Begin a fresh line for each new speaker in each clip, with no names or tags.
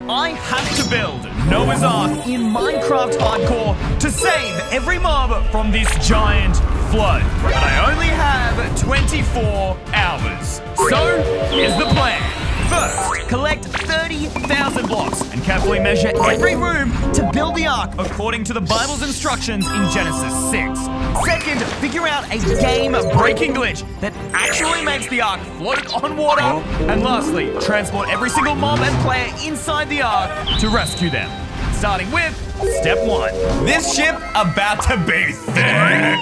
I have to build Noah's Ark in Minecraft Hardcore to save every mob from this giant flood. But I only have 24 hours. So, here's the plan. First, collect 30,000 blocks and carefully measure every room to build the ark according to the Bible's instructions in Genesis 6. Second, figure out a game-breaking glitch that actually makes the ark float on water. And lastly, transport every single mob and player inside the ark to rescue them. Starting with step 1. This ship about to be thick.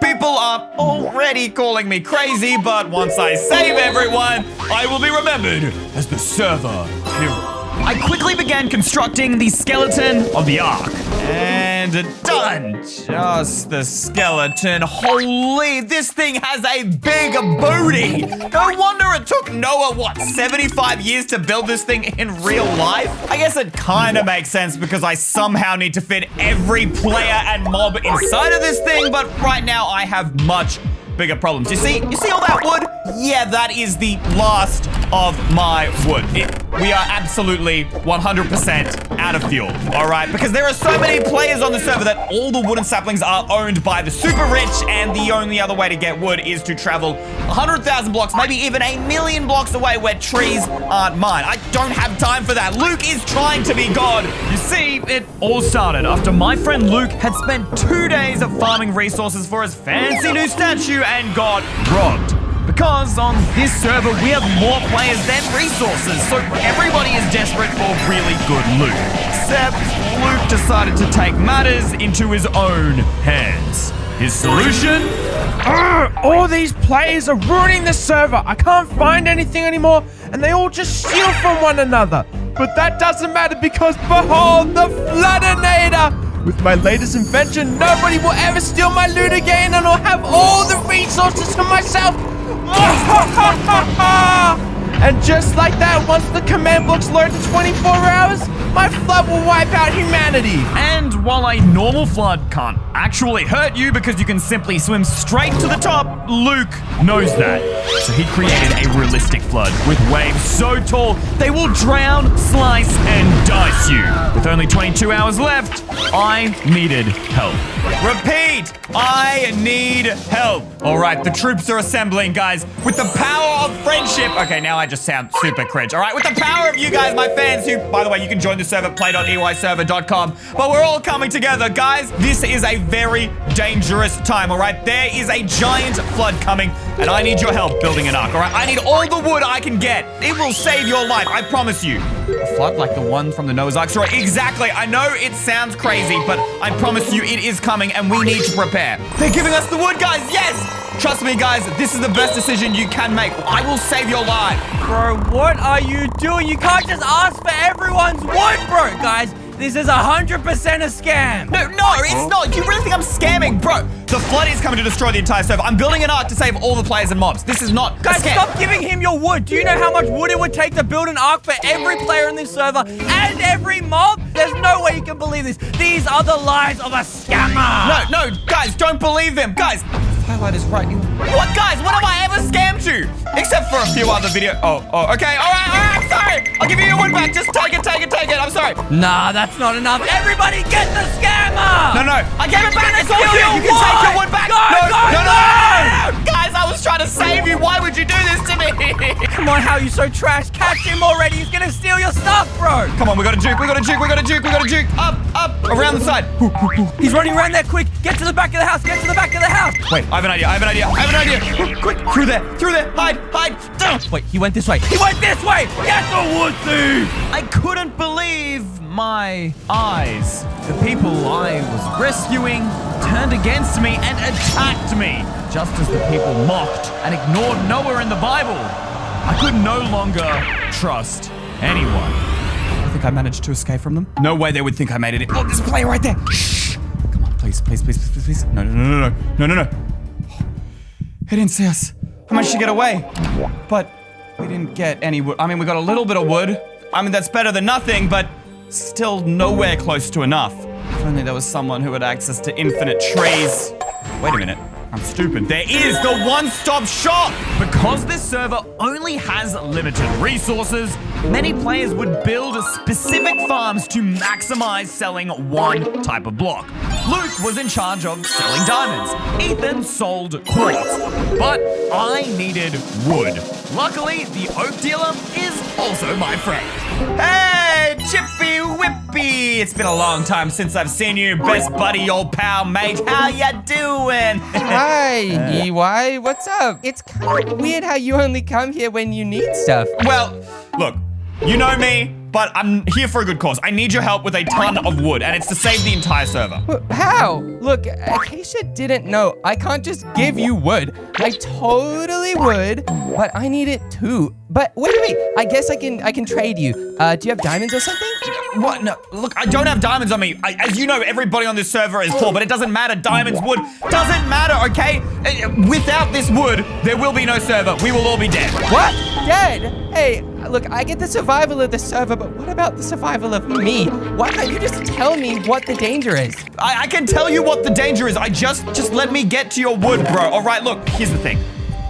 People are already calling me crazy, but once I save everyone, I will be remembered as the server hero. I quickly began constructing the skeleton of the ark. And done. Just the skeleton. Holy, this thing has a big booty. No wonder it took Noah, 75 years to build this thing in real life? I guess it kind of makes sense because I somehow need to fit every player and mob inside of this thing, but right now I have much bigger problems. You see all that wood? Yeah, that is the last of my wood. We are absolutely 100% out of fuel, all right? Because there are so many players on the server that all the wooden saplings are owned by the super rich, and the only other way to get wood is to travel 100,000 blocks, maybe even 1,000,000 blocks away where trees aren't mine. I don't have time for that. Luke is trying to be God. You see, it all started after my friend Luke had spent 2 days of farming resources for his fancy new statue and got robbed. Because on this server, we have more players than resources, so everybody is desperate for really good loot. Except Luke decided to take matters into his own hands. His solution?
All these players are ruining the server. I can't find anything anymore, and they all just steal from one another. But that doesn't matter because, behold, the Floodinator! With my latest invention, nobody will ever steal my loot again, and I'll have all the resources to myself. And just like that, once the command blocks load in 24 hours, my flood will wipe out humanity.
And while a normal flood can't actually hurt you because you can simply swim straight to the top, Luke knows that. So he created a realistic flood with waves so tall they will drown, slice, and dice you. With only 22 hours left, I needed help. Repeat, I need help. All right, the troops are assembling, guys. With the power of friendship. Okay, now I just sound super cringe. All right, with the power of you guys, my fans, who, by the way, you can join the server, play.eyserver.com. But we're all coming together, guys. This is a very dangerous time, all right? There is a giant flood coming, and I need your help building an ark, all right? I need all the wood I can get. It will save your life, I promise you. A flood like the one from the Noah's Ark story? Exactly. I know it sounds crazy, but I promise you it is coming, and we need to prepare. They're giving us the wood, guys. Yes! Trust me, guys, this is the best decision you can make. I will save your life.
Bro, what are you doing? You can't just ask for everyone's wood, bro. Guys, this is 100% a scam.
No, it's not. You really think I'm scamming? Bro, the flood is coming to destroy the entire server. I'm building an ark to save all the players and mobs. This is not a
Guys,
scam.
stop giving him your wood. Do you know how much wood it would take to build an ark for every player in this server and every mob? There's no way you can believe this. These are the lies of a scammer.
No, guys, don't believe them. Guys, highlight is right. What, guys? What have I ever scammed you? Except for a few other videos. Oh, okay. All right, sorry. I'll give you your wood back. Just take it. I'm sorry.
Nah, that's not enough. Everybody get the scammer.
No. I gave it back. It's all you. You can take your wood back. No. Guys, I was trying to save you. Why would you do this to me?
Come on, how are you so trash? Catch him already. He's gonna steal your stuff, bro.
Come on, we gotta juke. Up, around the side.
He's running around there, quick. Get to the back of the house.
Wait, I have an idea. Quick, through there. Hide.
Wait, he went this way. Get the wood thief.
I couldn't believe my eyes. The people I was rescuing turned against me and attacked me, just as the people mocked and ignored Noah in the Bible. I could no longer trust anyone. I think I managed to escape from them. No way they would think I made it in. Oh, there's a player right there. Shh. Come on, please. No. He didn't see us. I managed to get away. But we didn't get any wood. I mean, we got a little bit of wood. I mean, that's better than nothing, but still nowhere close to enough. If only there was someone who had access to infinite trees. Wait a minute. I'm stupid. There is the one-stop shop! Because this server only has limited resources, many players would build specific farms to maximize selling one type of block. Luke was in charge of selling diamonds. Ethan sold quartz. But I needed wood. Luckily, the oak dealer is also my friend. Hey, Chippy Whippy! It's been a long time since I've seen you, best buddy, old pal, mate. How ya doing?
Hi, EY. What's up? It's kind of weird how you only come here when you need stuff.
Well, look, you know me, but I'm here for a good cause. I need your help with a ton of wood, and it's to save the entire server.
How? Look, Acacia didn't know. I can't just give you wood. I totally would, but I need it too. But wait. I guess I can trade you. Do you have diamonds or something?
What? No, look, I don't have diamonds on me. As you know, everybody on this server is poor, but it doesn't matter. Diamonds, wood, doesn't matter, okay? Without this wood, there will be no server. We will all be dead.
What? Dead? Hey, look, I get the survival of the server, but what about the survival of me? Why can't you just tell me what the danger is?
I can tell you what the danger is. Just let me get to your wood, bro. All right, look, here's the thing.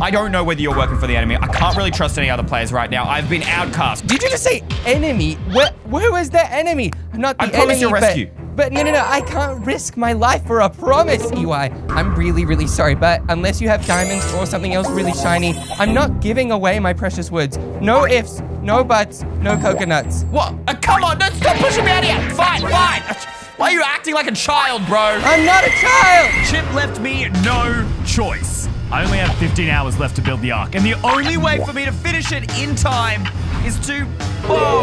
I don't know whether you're working for the enemy. I can't really trust any other players right now. I've been outcast.
Did you just say enemy? Where was the enemy? I'm not the enemy.
I promise you'll rescue.
But no, I can't risk my life for a promise, EY. I'm really, really sorry, but unless you have diamonds or something else really shiny, I'm not giving away my precious woods. No ifs, no buts, no coconuts.
What? Come on, don't stop pushing me out of here. Fine. Why are you acting like a child, bro?
I'm not a child!
Chip left me no choice. I only have 15 hours left to build the ark, and the only way for me to finish it in time is to borrow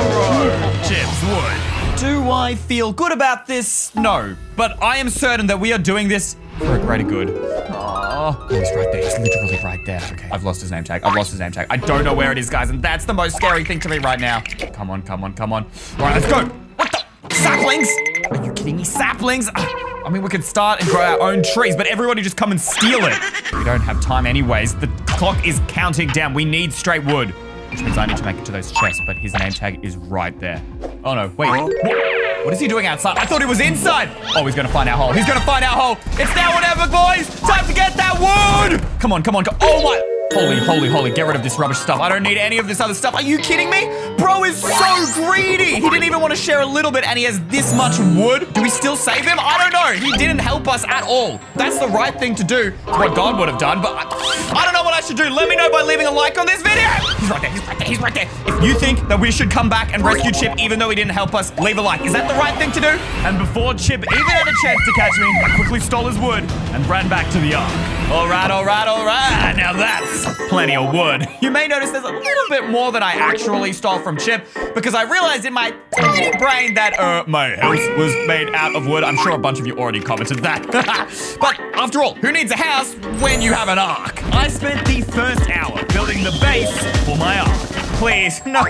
Chip's wood. Do I feel good about this? No. But I am certain that we are doing this for a greater good. Oh, he's right there. He's literally right there. Okay, I've lost his name tag. I don't know where it is, guys, and that's the most scary thing to me right now. Come on. All right, let's go. What the? Saplings? Are you kidding me? Saplings? I mean, we could start and grow our own trees, but everybody just come and steal it. We don't have time anyways. The clock is counting down. We need straight wood, which means I need to make it to those chests, but his name tag is right there. Oh no, wait. What is he doing outside? I thought he was inside. Oh, he's gonna find our hole. It's now or never, boys. Time to get that wood. Come on. Oh my. Holy, get rid of this rubbish stuff. I don't need any of this other stuff. Are you kidding me? Bro is so greedy. He didn't even want to share a little bit, and he has this much wood. Do we still save him? I don't know. He didn't help us at all. That's the right thing to do. It's what God would have done, but I don't know what I should do. Let me know by leaving a like on this video. He's right there. If you think that we should come back and rescue Chip even though he didn't help us, leave a like. Is that the right thing to do? And before Chip even had a chance to catch me, I quickly stole his wood and ran back to the ark. All right. Now that's plenty of wood. You may notice there's a little bit more than I actually stole from Chip because I realized in my tiny brain that my house was made out of wood. I'm sure a bunch of you already commented that. But after all, who needs a house when you have an ark? I spent the first hour building the base for my ark. Please, no.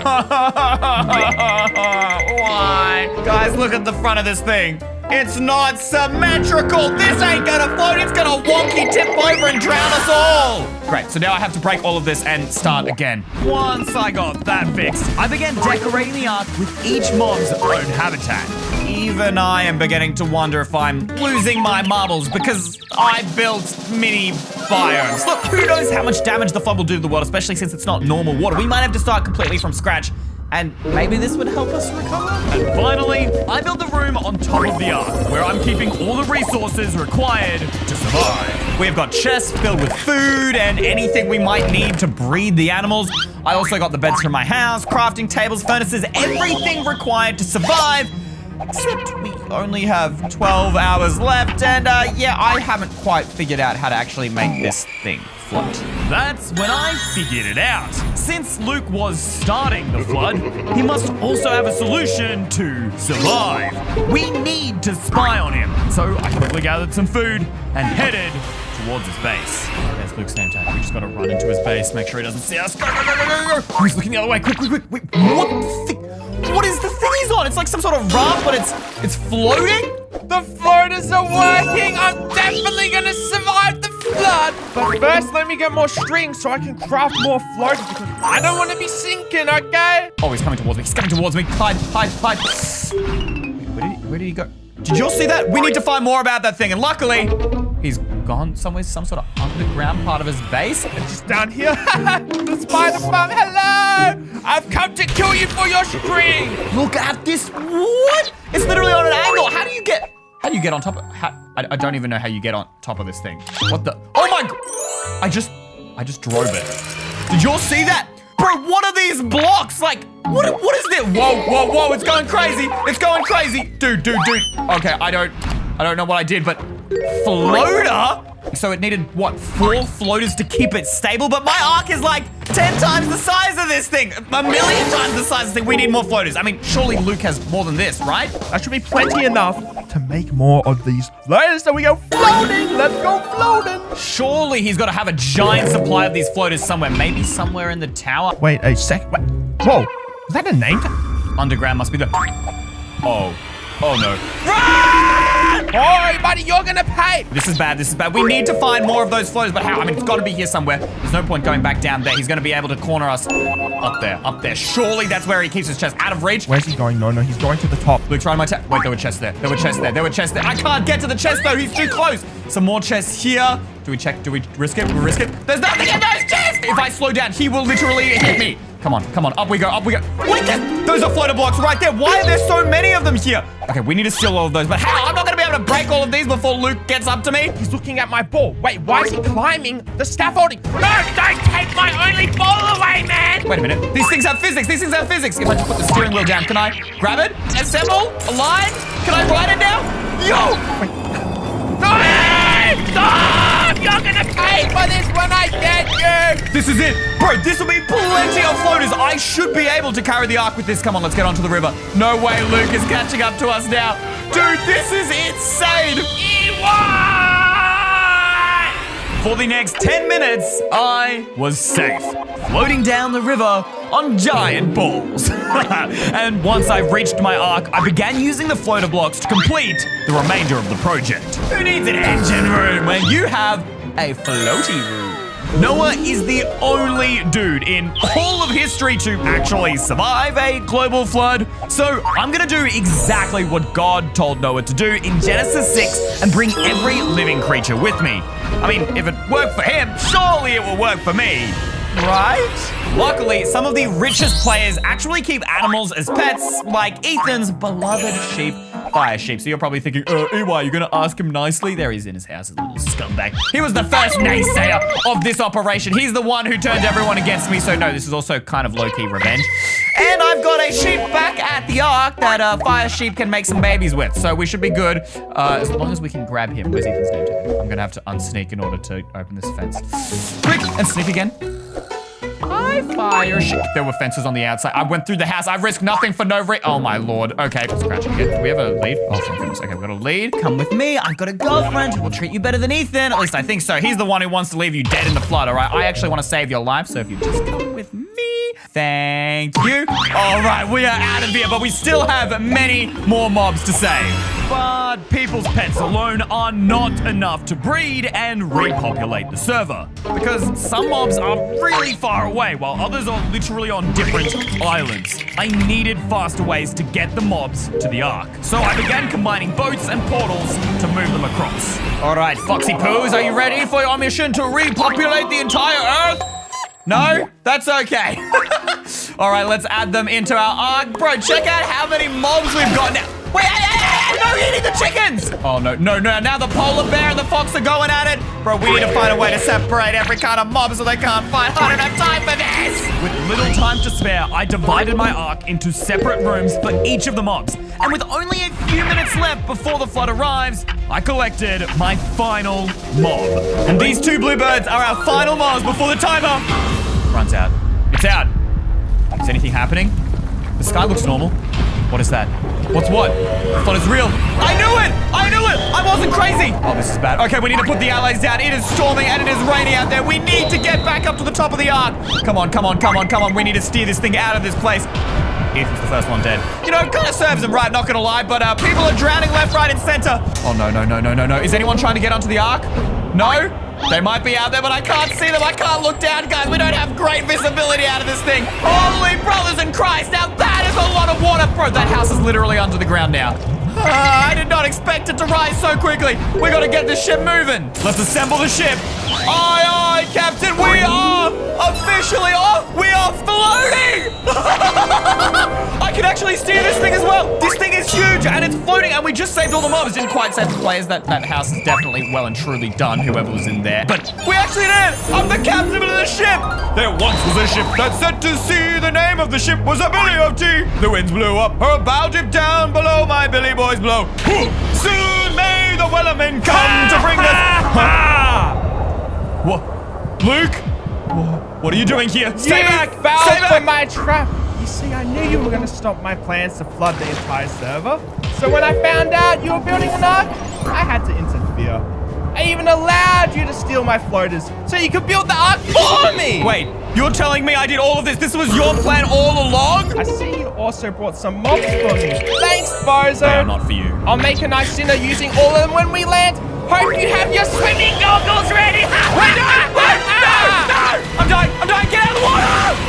Why? Guys, look at the front of this thing. It's not symmetrical. This ain't gonna float. It's gonna wonky tip over and drown us all. Great, so now I have to break all of this and start again. Once I got that fixed, I began decorating the ark with each mob's own habitat. Even I am beginning to wonder if I'm losing my marbles because I built mini biomes. Look, who knows how much damage the flood will do to the world, especially since it's not normal water. We might have to start completely from scratch. And maybe this would help us recover. And finally, I built the room on top of the ark, where I'm keeping all the resources required to survive. We've got chests filled with food and anything we might need to breed the animals. I also got the beds from my house, crafting tables, furnaces, everything required to survive. Except we only have 12 hours left, and yeah, I haven't quite figured out how to actually make this thing float. That's when I figured it out. Since Luke was starting the flood, he must also have a solution to survive. We need to spy on him. So I quickly gathered some food and headed towards his base. There's Luke's name tag. We just gotta run into his base, make sure he doesn't see us. Go. Oh, he's looking the other way. Quick. Wait, what the thing? What is the thing he's on? It's like some sort of raft, but it's floating?
The floaters are working! I'm definitely gonna survive the flood! But first, let me get more string so I can craft more floaters because I don't want to be sinking, okay?
Oh, he's coming towards me. Hide. Wait, where did he go? Did you all see that? We need to find more about that thing, and luckily, he's gone somewhere, some sort of underground part of his base.
Just down here. The spider farm, hello! I've come to kill you for your string!
Look at this. What? It's literally on an angle. How do you get on top of... I don't even know how you get on top of this thing. What the... Oh my... I just drove it. Did you all see that? Bro, what are these blocks? Like, what is this? Whoa, it's going crazy. It's going crazy. Dude. Okay, I don't know what I did, but floater? So it needed, what, 4 floaters to keep it stable? But my arc is like 10 times the size of this thing. A million times the size of this thing. We need more floaters. I mean, surely Luke has more than this, right?
That should be plenty enough to make more of these floaters. So we go floating. Let's go floating.
Surely he's got to have a giant supply of these floaters somewhere. Maybe somewhere in the tower.
Wait a sec. Whoa, is that a name tag?
Underground must be the... Oh no.
Run! Oh, buddy, you're gonna pay.
This is bad. We need to find more of those floaters, but how? I mean, it's got to be here somewhere. There's no point going back down there. He's going to be able to corner us up there. Surely that's where he keeps his chest out of reach.
Where's he going? No, he's going to the top.
Luke's right on my chest. Wait, there were chests there. There were chests there. I can't get to the chest, though. He's too close. Some more chests here. Do we check? Do we risk it? We risk it. There's nothing in those chests. If I slow down, he will literally hit me. Come on. Up we go. Wait, those are floater blocks right there. Why are there so many of them here? Okay, we need to steal all of those, but how? I'm not going to be able to break all of these before Luke gets up to me.
He's looking at my ball. Wait, why is he climbing the scaffolding? No, don't take my only ball away, man.
Wait a minute. These things have physics. If I just put the steering wheel down, can I grab it? Assemble? Align? Can I ride it now? Yo!
Wait. Stop! You're gonna pay for this when I get you!
This is it! Bro, this will be plenty of floaters! I should be able to carry the ark with this. Come on, let's get onto the river. No way Luke is catching up to us now. Dude, this is insane! For the next 10 minutes, I was safe. Floating down the river on giant balls. And once I reached my ark, I began using the floater blocks to complete the remainder of the project. Who needs an engine room when you have a floaty room? Noah is the only dude in all of history to actually survive a global flood. So I'm gonna do exactly what God told Noah to do in Genesis 6 and bring every living creature with me. I mean, if it worked for him, surely it will work for me. Right? Luckily, some of the richest players actually keep animals as pets, like Ethan's beloved sheep, Fire Sheep. So you're probably thinking, EY, you're gonna ask him nicely? There he's in his house, his little scumbag. He was the first naysayer of this operation. He's the one who turned everyone against me, so no, this is also kind of low-key revenge. And I've got a sheep back at the ark that Fire Sheep can make some babies with, so we should be good, as long as we can grab him. Where's Ethan's name tag? I'm gonna have to unsneak in order to open this fence. Quick, and sneak again. Hi, Fire Sheep. There were fences on the outside. I went through the house. I risked nothing for no reason. Oh, my Lord. Okay, let's crouch again. Do we have a lead? Oh, thank goodness. Okay, we've got a lead. Come with me. I've got a girlfriend who will treat you better than Ethan. At least I think so. He's the one who wants to leave you dead in the flood, all right? I actually want to save your life, so if you just come with me. Thank you. All right, we are out of here, but we still have many more mobs to save. But people's pets alone are not enough to breed and repopulate the server. Because some mobs are really far away, while others are literally on different islands. I needed faster ways to get the mobs to the ark. So I began combining boats and portals to move them across. All right, Foxy Poos, are you ready for your mission to repopulate the entire Earth? No? That's okay. All right, let's add them into our ark. Bro, check out how many mobs we've got now. Wait, no eating the chickens! Oh, no. Now the polar bear and the fox are going at it. Bro, we need to find a way to separate every kind of mob so they can't fight. I don't have time for this! With little time to spare, I divided my ark into separate rooms for each of the mobs. And with only a few minutes left before the flood arrives, I collected my final mob. And these 2 bluebirds are our final mobs before the timer runs out. It's out. Is anything happening? The sky looks normal. What is that? What's what? The flood is real. I knew it! I wasn't crazy! Oh, this is bad. Okay, we need to put the allies down. It is storming and it is raining out there. We need to get back up to the top of the ark. Come on. We need to steer this thing out of this place. Ethan's the first one dead. You know, it kind of serves him right, not gonna lie, but people are drowning left, right, and center. Oh, no. Is anyone trying to get onto the ark? No? They might be out there, but I can't see them. I can't look down, guys. We don't have great visibility out of this thing. Holy brothers in Christ. Now that is a lot of water. Bro, that house is literally under the ground now. I did not expect it to rise so quickly. We gotta get this ship moving. Let's assemble the ship. Aye, aye, Captain. We are officially off. We are floating. I can actually steer this thing as well. This thing is huge and it's floating, and we just saved all the mobs. Didn't quite save the players. That house is definitely well and truly done, whoever was in there. But we actually did it. I'm the captain of the ship. There once was a ship that set to sea. The name of the ship was a Billy of Tea. The winds blew up, her bow dipped down below. My Billy boys blow. Soon may the Wellermen come to bring us. What? Luke? What are you doing here? Stay back!
Fell
Stay
for
back!
my trap. You see, I knew you were going to stop my plans to flood the entire server. So when I found out you were building an ark, I had to interfere. I even allowed you to steal my floaters so you could build the ark for me.
Wait, you're telling me I did all of this? This was your plan all along?
I see you also brought some mobs for me. Thanks, Bozo.
They are not for you.
I'll make a nice dinner using all of them when we land. Hope you have your swimming goggles ready.
Wait, no! I'm dying! Get out of the water!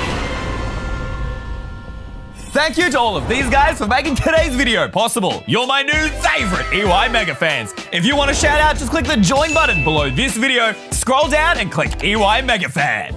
Thank you to all of these guys for making today's video possible. You're my new favorite EY Mega fans. If you want a shout out, just click the join button below this video, scroll down and click EY Mega Fan.